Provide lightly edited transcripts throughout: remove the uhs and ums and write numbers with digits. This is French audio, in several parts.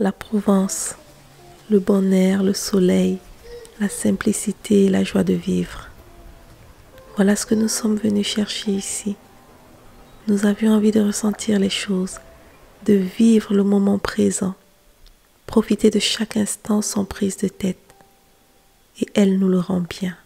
la Provence, le bon air, le soleil, la simplicité et la joie de vivre. Voilà ce que nous sommes venus chercher ici. Nous avions envie de ressentir les choses, de vivre le moment présent, profiter de chaque instant sans prise de tête. Et elle nous le rend bien.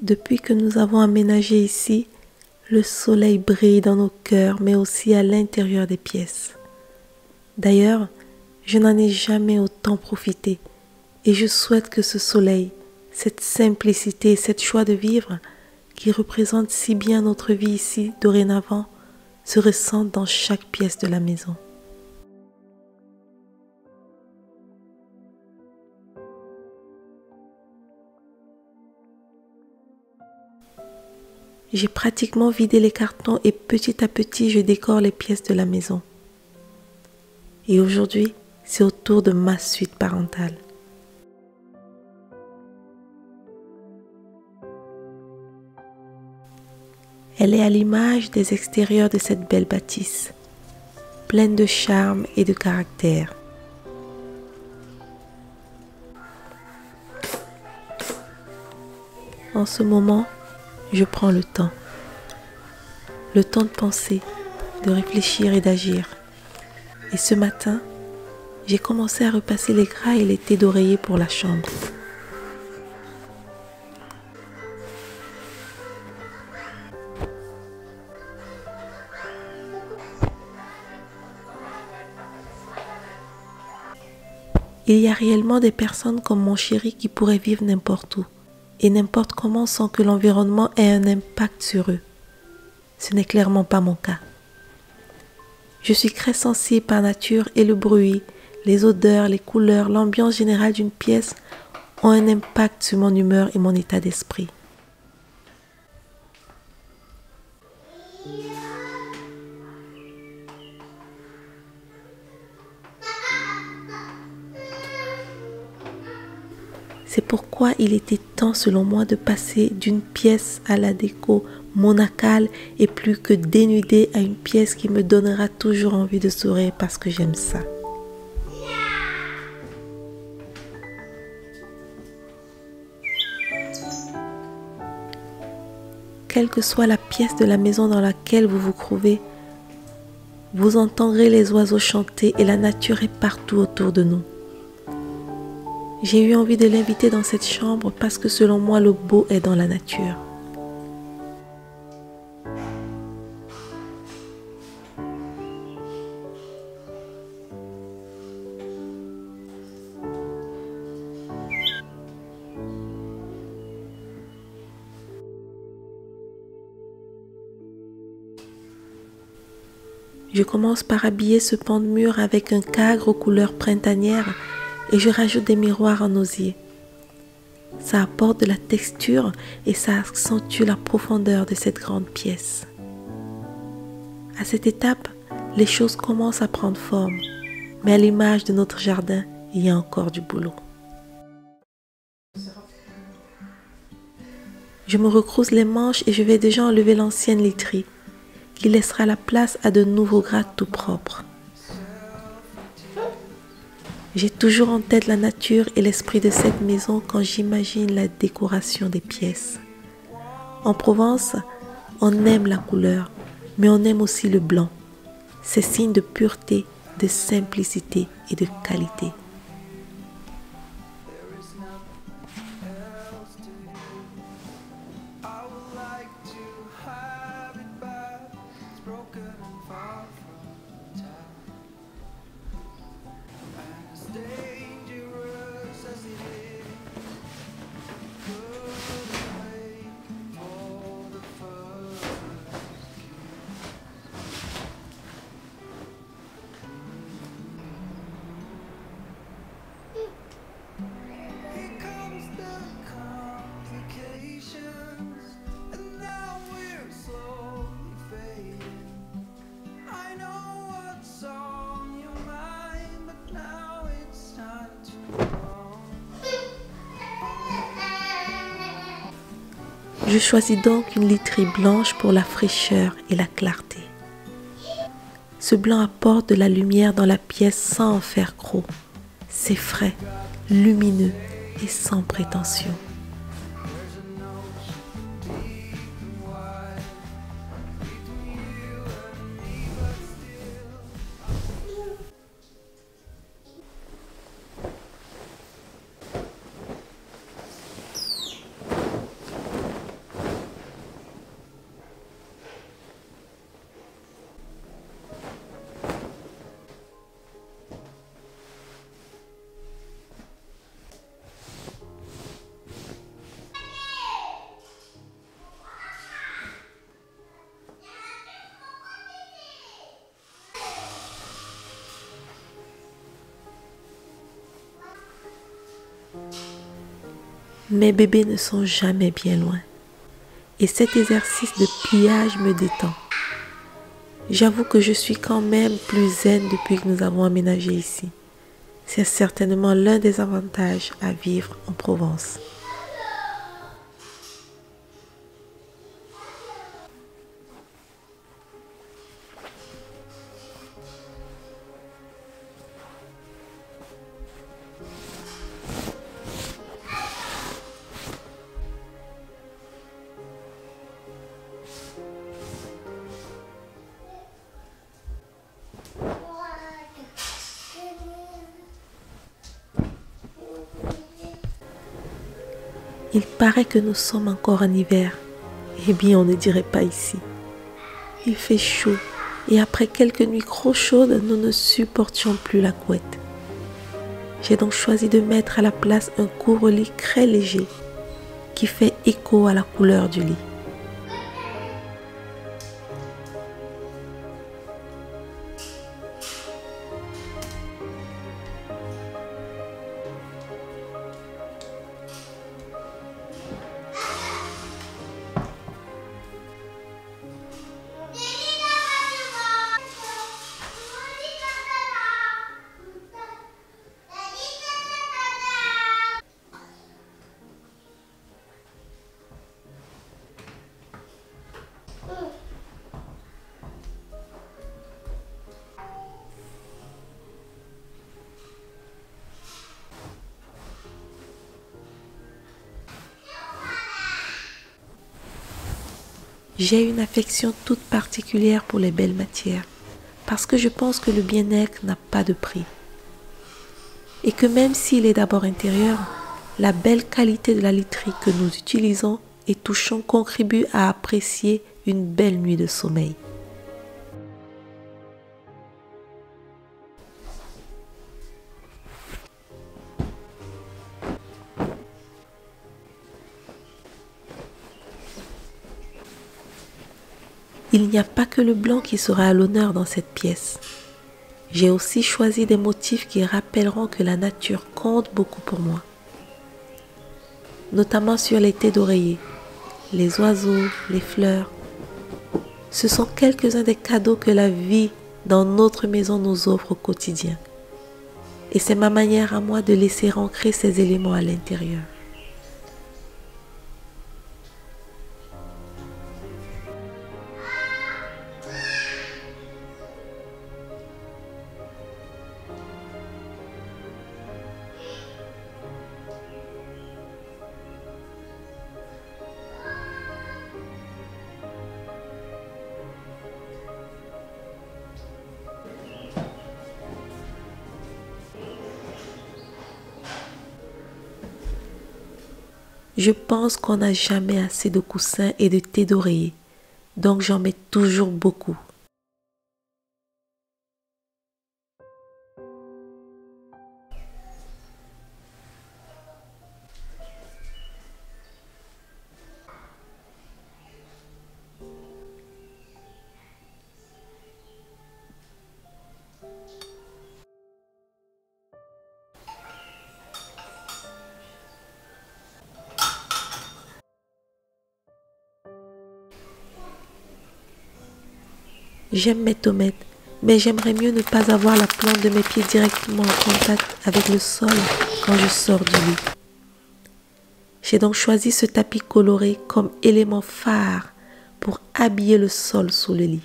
Depuis que nous avons aménagé ici, le soleil brille dans nos cœurs, mais aussi à l'intérieur des pièces. D'ailleurs, je n'en ai jamais autant profité et je souhaite que ce soleil, cette simplicité, cette joie de vivre qui représente si bien notre vie ici dorénavant, se ressentent dans chaque pièce de la maison. J'ai pratiquement vidé les cartons et petit à petit, je décore les pièces de la maison. Et aujourd'hui, c'est au tour de ma suite parentale. Elle est à l'image des extérieurs de cette belle bâtisse, pleine de charme et de caractère. En ce moment, je prends le temps de penser, de réfléchir et d'agir. Et ce matin, j'ai commencé à repasser les gras et les thés d'oreiller pour la chambre. Il y a réellement des personnes comme mon chéri qui pourraient vivre n'importe où et n'importe comment sans que l'environnement ait un impact sur eux. Ce n'est clairement pas mon cas. Je suis très sensible par nature et le bruit, les odeurs, les couleurs, l'ambiance générale d'une pièce ont un impact sur mon humeur et mon état d'esprit. C'est pourquoi il était temps selon moi de passer d'une pièce à la déco monacale et plus que dénudée à une pièce qui me donnera toujours envie de sourire parce que j'aime ça. Quelle que soit la pièce de la maison dans laquelle vous vous trouvez, vous entendrez les oiseaux chanter et la nature est partout autour de nous. J'ai eu envie de l'inviter dans cette chambre parce que selon moi, le beau est dans la nature. Je commence par habiller ce pan de mur avec un cadre aux couleurs printanières et je rajoute des miroirs en osier. Ça apporte de la texture et ça accentue la profondeur de cette grande pièce. À cette étape, les choses commencent à prendre forme, mais à l'image de notre jardin, il y a encore du boulot. Je me recrousse les manches et je vais déjà enlever l'ancienne literie, qui laissera la place à de nouveaux grattes tout propres. J'ai toujours en tête la nature et l'esprit de cette maison quand j'imagine la décoration des pièces. En Provence, on aime la couleur, mais on aime aussi le blanc. C'est signe de pureté, de simplicité et de qualité. Je choisis donc une literie blanche pour la fraîcheur et la clarté. Ce blanc apporte de la lumière dans la pièce sans en faire trop. C'est frais, lumineux et sans prétention. Mes bébés ne sont jamais bien loin et cet exercice de pliage me détend. J'avoue que je suis quand même plus zen depuis que nous avons emménagé ici. C'est certainement l'un des avantages à vivre en Provence. Il paraît que nous sommes encore en hiver. Eh bien, on ne dirait pas ici. Il fait chaud et après quelques nuits trop chaudes, nous ne supportions plus la couette. J'ai donc choisi de mettre à la place un couvre-lit très léger qui fait écho à la couleur du lit. J'ai une affection toute particulière pour les belles matières, parce que je pense que le bien-être n'a pas de prix. Et que même s'il est d'abord intérieur, la belle qualité de la literie que nous utilisons et touchons contribue à apprécier une belle nuit de sommeil. Il n'y a pas que le blanc qui sera à l'honneur dans cette pièce. J'ai aussi choisi des motifs qui rappelleront que la nature compte beaucoup pour moi. Notamment sur les thés d'oreiller, les oiseaux, les fleurs. Ce sont quelques-uns des cadeaux que la vie dans notre maison nous offre au quotidien. Et c'est ma manière à moi de laisser ancrer ces éléments à l'intérieur. Je pense qu'on n'a jamais assez de coussins et de thé d'oreiller, donc j'en mets toujours beaucoup. J'aime mes tomates, mais j'aimerais mieux ne pas avoir la plante de mes pieds directement en contact avec le sol quand je sors du lit. J'ai donc choisi ce tapis coloré comme élément phare pour habiller le sol sous le lit.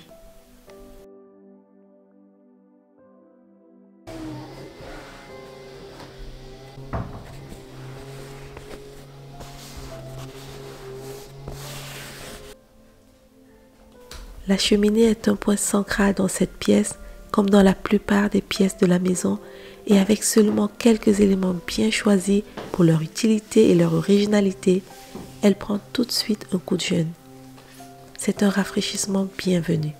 La cheminée est un point central dans cette pièce, comme dans la plupart des pièces de la maison, et avec seulement quelques éléments bien choisis pour leur utilité et leur originalité, elle prend tout de suite un coup de jeune. C'est un rafraîchissement bienvenu.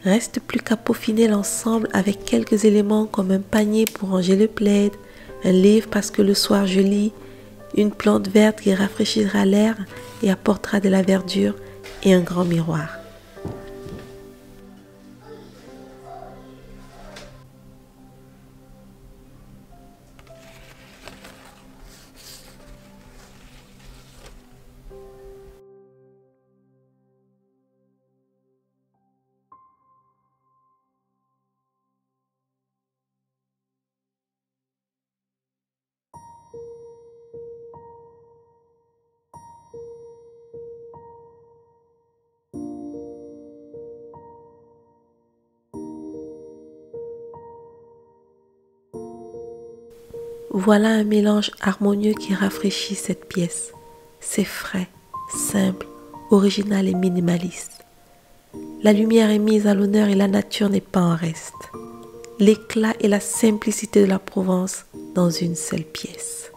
Reste plus qu'à peaufiner l'ensemble avec quelques éléments comme un panier pour ranger le plaid, un livre parce que le soir je lis, une plante verte qui rafraîchira l'air et apportera de la verdure et un grand miroir. Voilà un mélange harmonieux qui rafraîchit cette pièce. C'est frais, simple, original et minimaliste. La lumière est mise à l'honneur et la nature n'est pas en reste. L'éclat et la simplicité de la Provence dans une seule pièce.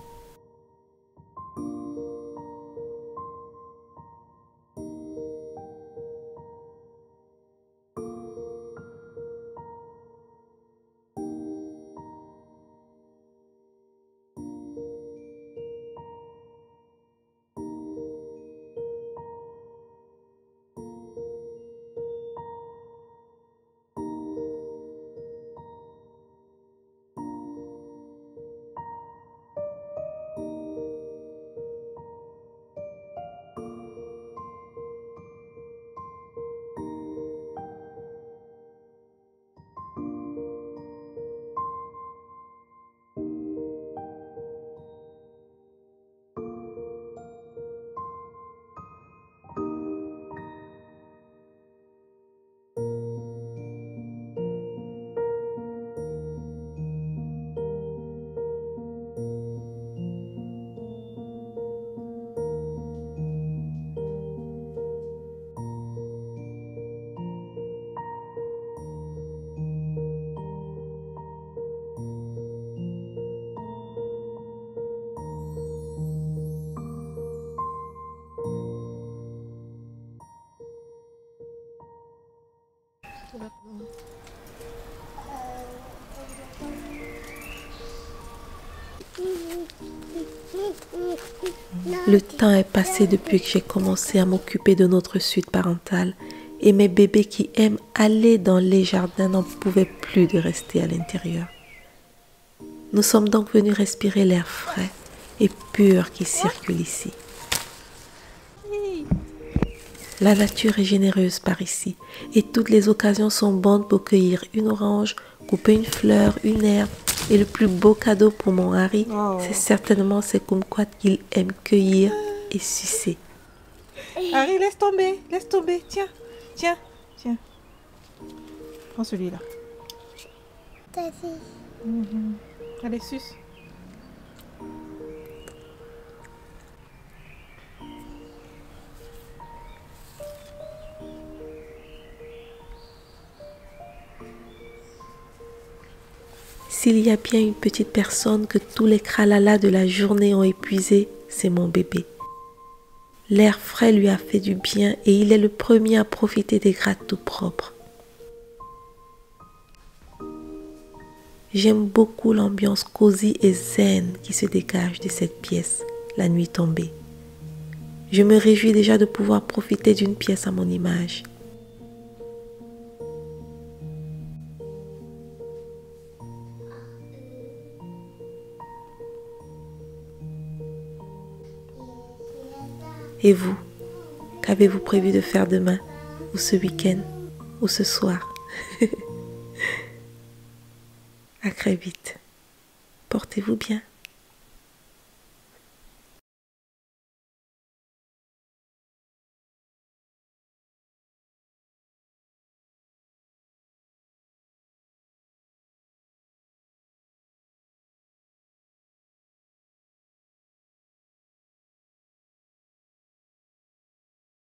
Le temps est passé depuis que j'ai commencé à m'occuper de notre suite parentale et mes bébés qui aiment aller dans les jardins n'en pouvaient plus de rester à l'intérieur. Nous sommes donc venus respirer l'air frais et pur qui circule ici. La nature est généreuse par ici et toutes les occasions sont bonnes pour cueillir une orange, couper une fleur, une herbe. Et le plus beau cadeau pour mon Harry, c'est certainement ces kumquats qu'il aime cueillir et sucer. Harry, laisse tomber, tiens, tiens, tiens. Prends celui-là. Allez, suce. S'il y a bien une petite personne que tous les kralalas de la journée ont épuisé, c'est mon bébé. L'air frais lui a fait du bien et il est le premier à profiter des grattes tout propres. J'aime beaucoup l'ambiance cosy et zen qui se dégage de cette pièce, la nuit tombée. Je me réjouis déjà de pouvoir profiter d'une pièce à mon image. Et vous, qu'avez-vous prévu de faire demain, ou ce week-end, ou ce soir? À très vite. Portez-vous bien.